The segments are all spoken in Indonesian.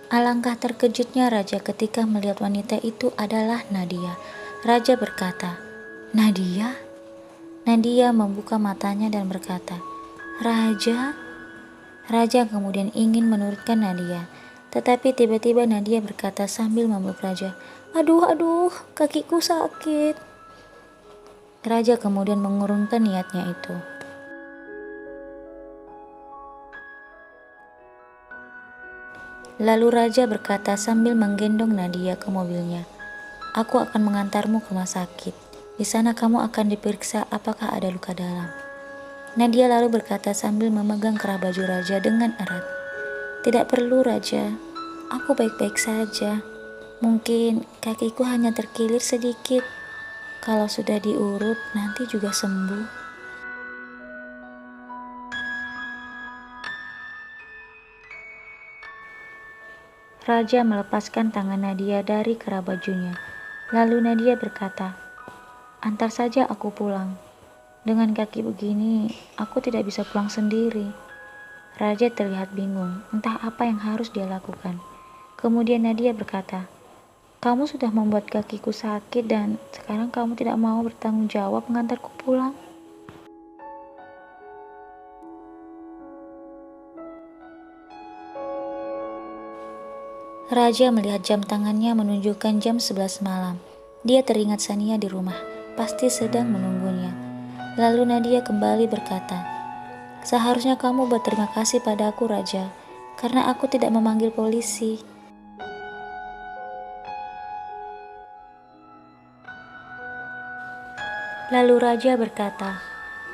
Alangkah terkejutnya raja ketika melihat wanita itu adalah Nadia. Raja berkata, "Nadia?" Nadia membuka matanya dan berkata, "Raja?" Raja kemudian ingin menurutkan Nadia, tetapi tiba-tiba Nadia berkata sambil memeluk raja, "Aduh, aduh, kakiku sakit." Raja kemudian mengurungkan niatnya itu. Lalu raja berkata sambil menggendong Nadia ke mobilnya, "Aku akan mengantarmu ke rumah sakit. Di sana kamu akan diperiksa apakah ada luka dalam." Nadia lalu berkata sambil memegang kerah baju raja dengan erat, "Tidak perlu raja, aku baik-baik saja. Mungkin kakiku hanya terkilir sedikit. Kalau sudah diurut nanti juga sembuh." Raja melepaskan tangan Nadia dari kerah bajunya. Lalu Nadia berkata, "Antar saja aku pulang. Dengan kaki begini, aku tidak bisa pulang sendiri." Raja terlihat bingung, entah apa yang harus dia lakukan. Kemudian Nadia berkata, "Kamu sudah membuat kakiku sakit dan sekarang kamu tidak mau bertanggung jawab mengantarku pulang?" Raja melihat jam tangannya menunjukkan jam 11 malam. Dia teringat Sania di rumah, pasti sedang menunggunya. Lalu Nadia kembali berkata, "Seharusnya kamu berterima kasih padaku, Raja, karena aku tidak memanggil polisi." Lalu Raja berkata,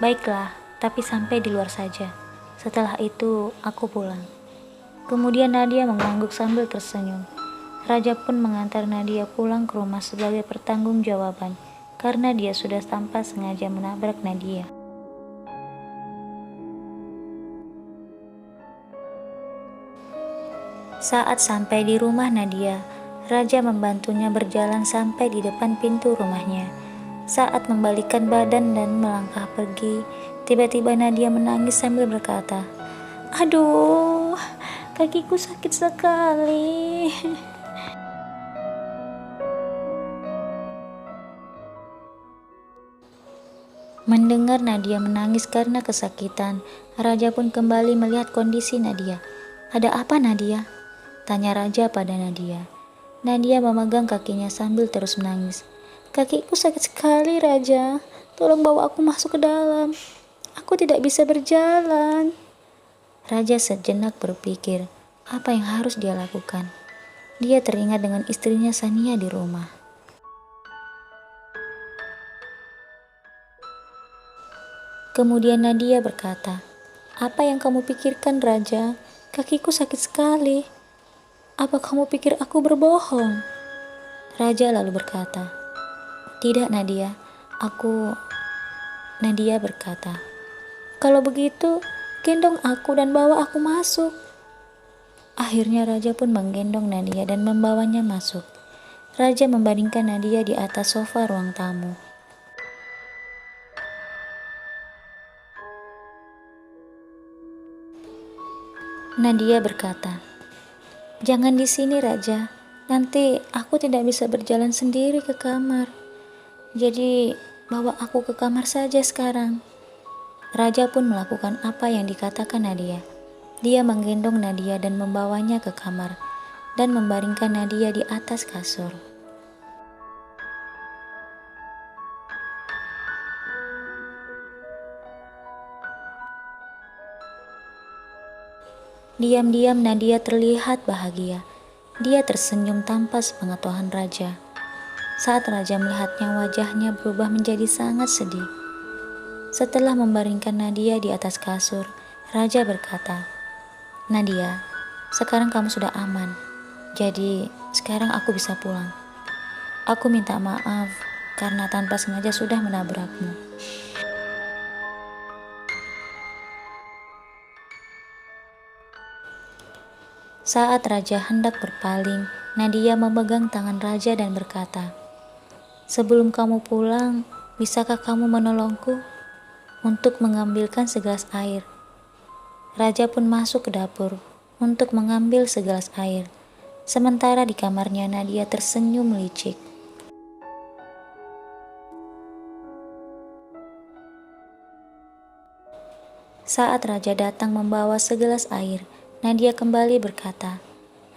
"Baiklah, tapi sampai di luar saja. Setelah itu, aku pulang." Kemudian Nadia mengangguk sambil tersenyum. Raja pun mengantar Nadia pulang ke rumah sebagai pertanggungjawaban, karena dia sudah tanpa sengaja menabrak Nadia. Saat sampai di rumah Nadia, Raja membantunya berjalan sampai di depan pintu rumahnya. Saat membalikkan badan dan melangkah pergi, tiba-tiba Nadia menangis sambil berkata, "Aduh, kakiku sakit sekali." Mendengar Nadia menangis karena kesakitan, Raja pun kembali melihat kondisi Nadia. "Ada apa, Nadia?" tanya Raja pada Nadia. Nadia memegang kakinya sambil terus menangis. "Kakiku sakit sekali, Raja. Tolong bawa aku masuk ke dalam. Aku tidak bisa berjalan." Raja sejenak berpikir, apa yang harus dia lakukan. Dia teringat dengan istrinya Sania di rumah. Kemudian Nadia berkata, "Apa yang kamu pikirkan, Raja? Kakiku sakit sekali. Apa kamu pikir aku berbohong?" Raja lalu berkata, "Tidak, Nadia. Aku..." Nadia berkata, "Kalau begitu, gendong aku dan bawa aku masuk." Akhirnya Raja pun menggendong Nadia dan membawanya masuk. Raja membaringkan Nadia di atas sofa ruang tamu. Nadia berkata, "Jangan di sini, Raja. Nanti aku tidak bisa berjalan sendiri ke kamar. Jadi, bawa aku ke kamar saja sekarang." Raja pun melakukan apa yang dikatakan Nadia. Dia menggendong Nadia dan membawanya ke kamar dan membaringkan Nadia di atas kasur. Diam-diam Nadia terlihat bahagia. Dia tersenyum tanpa sepengetahuan Raja. Saat Raja melihatnya, wajahnya berubah menjadi sangat sedih. Setelah membaringkan Nadia di atas kasur, Raja berkata, "Nadia, sekarang kamu sudah aman. Jadi, sekarang aku bisa pulang. Aku minta maaf karena tanpa sengaja sudah menabrakmu." Saat Raja hendak berpaling, Nadia memegang tangan Raja dan berkata, "Sebelum kamu pulang, bisakah kamu menolongku untuk mengambilkan segelas air?" Raja pun masuk ke dapur untuk mengambil segelas air. Sementara di kamarnya Nadia tersenyum licik. Saat raja datang membawa segelas air, Nadia kembali berkata,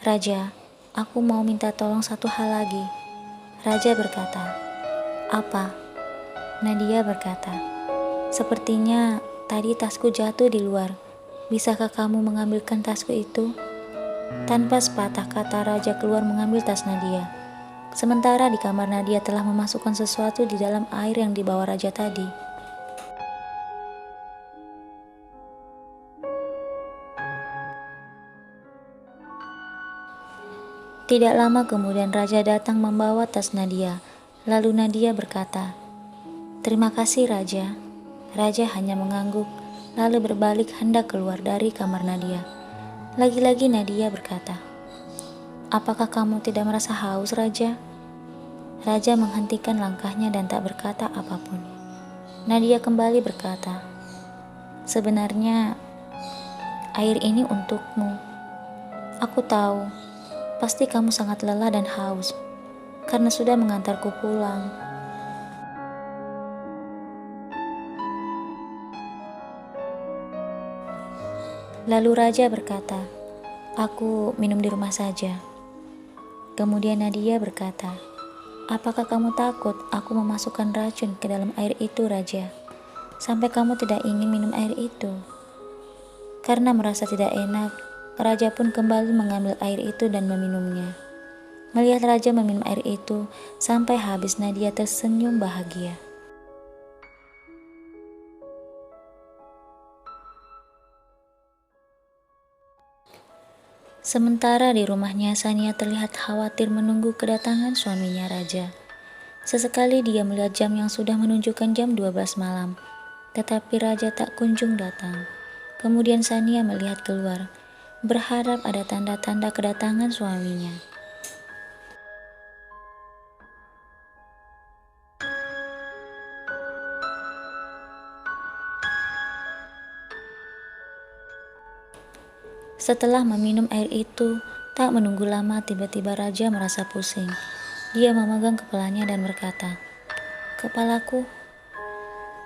"Raja, aku mau minta tolong satu hal lagi." Raja berkata, "Apa?" Nadia berkata, "Sepertinya tadi tasku jatuh di luar. Bisakah kamu mengambilkan tasku itu?" Tanpa sepatah kata raja keluar mengambil tas Nadia. Sementara di kamar Nadia telah memasukkan sesuatu di dalam air yang dibawa raja tadi. Tidak lama kemudian raja datang membawa tas Nadia. Lalu Nadia berkata, "Terima kasih raja." Raja hanya mengangguk, lalu berbalik hendak keluar dari kamar Nadia. Lagi-lagi Nadia berkata, "Apakah kamu tidak merasa haus, raja?" Raja menghentikan langkahnya dan tak berkata apapun. Nadia kembali berkata, "Sebenarnya air ini untukmu. Aku tahu, pasti kamu sangat lelah dan haus karena sudah mengantarku pulang." Lalu raja berkata, "Aku minum di rumah saja." Kemudian Nadia berkata, "Apakah kamu takut aku memasukkan racun ke dalam air itu, raja? Sampai kamu tidak ingin minum air itu." Karena merasa tidak enak, raja pun kembali mengambil air itu dan meminumnya. Melihat raja meminum air itu sampai habis, Nadia tersenyum bahagia. Sementara di rumahnya, Sania terlihat khawatir menunggu kedatangan suaminya raja. Sesekali dia melihat jam yang sudah menunjukkan jam 12 malam, tetapi raja tak kunjung datang. Kemudian Sania melihat keluar, berharap ada tanda-tanda kedatangan suaminya. Setelah meminum air itu, tak menunggu lama tiba-tiba raja merasa pusing. Dia memegang kepalanya dan berkata, "Kepalaku."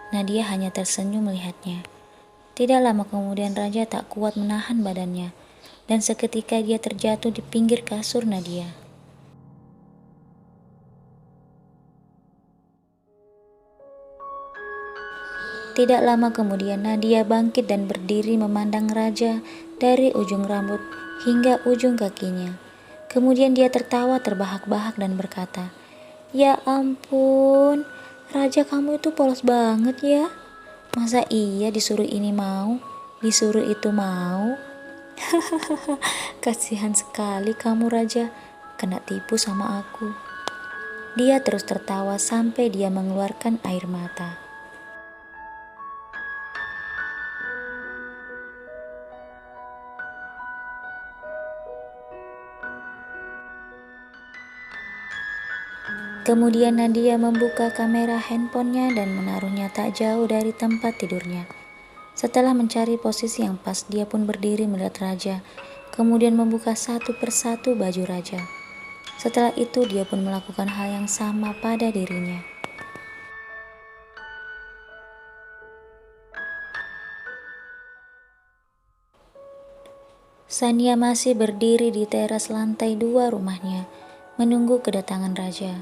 Nadia hanya tersenyum melihatnya. Tidak lama kemudian raja tak kuat menahan badannya, dan seketika dia terjatuh di pinggir kasur Nadia. Tidak lama kemudian Nadia bangkit dan berdiri memandang raja dari ujung rambut hingga ujung kakinya. Kemudian dia tertawa terbahak-bahak dan berkata, "Ya ampun, raja kamu itu polos banget ya. Masa iya disuruh ini mau, disuruh itu mau?" "Kasihan sekali kamu raja, kena tipu sama aku." Dia terus tertawa sampai dia mengeluarkan air mata. Kemudian Nadia membuka kamera handphonenya dan menaruhnya tak jauh dari tempat tidurnya. Setelah mencari posisi yang pas, dia pun berdiri melihat raja, kemudian membuka satu persatu baju raja. Setelah itu dia pun melakukan hal yang sama pada dirinya. Sania masih berdiri di teras lantai 2 rumahnya, menunggu kedatangan raja.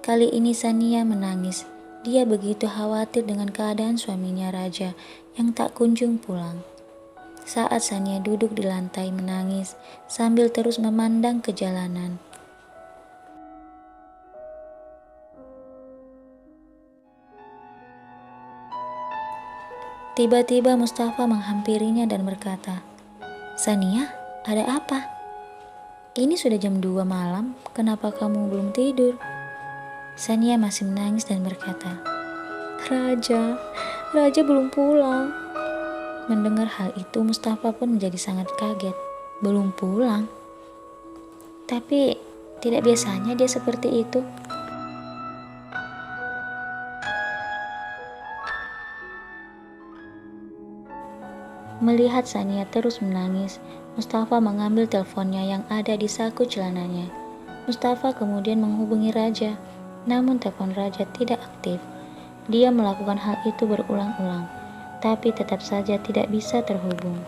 Kali ini Sania menangis. Dia begitu khawatir dengan keadaan suaminya raja yang tak kunjung pulang. Saat Sania duduk di lantai menangis sambil terus memandang ke jalanan. Tiba-tiba Mustafa menghampirinya dan berkata, "Sania, ada apa? Ini sudah jam 2 malam, kenapa kamu belum tidur?" Sania masih menangis dan berkata, Raja belum pulang." Mendengar hal itu, Mustafa pun menjadi sangat kaget. Belum pulang? Tapi tidak biasanya dia seperti itu. Melihat Sania terus menangis, Mustafa mengambil teleponnya yang ada di saku celananya. Mustafa kemudian menghubungi Raja, namun telepon Raja tidak aktif. Dia melakukan hal itu berulang-ulang, tapi tetap saja tidak bisa terhubung.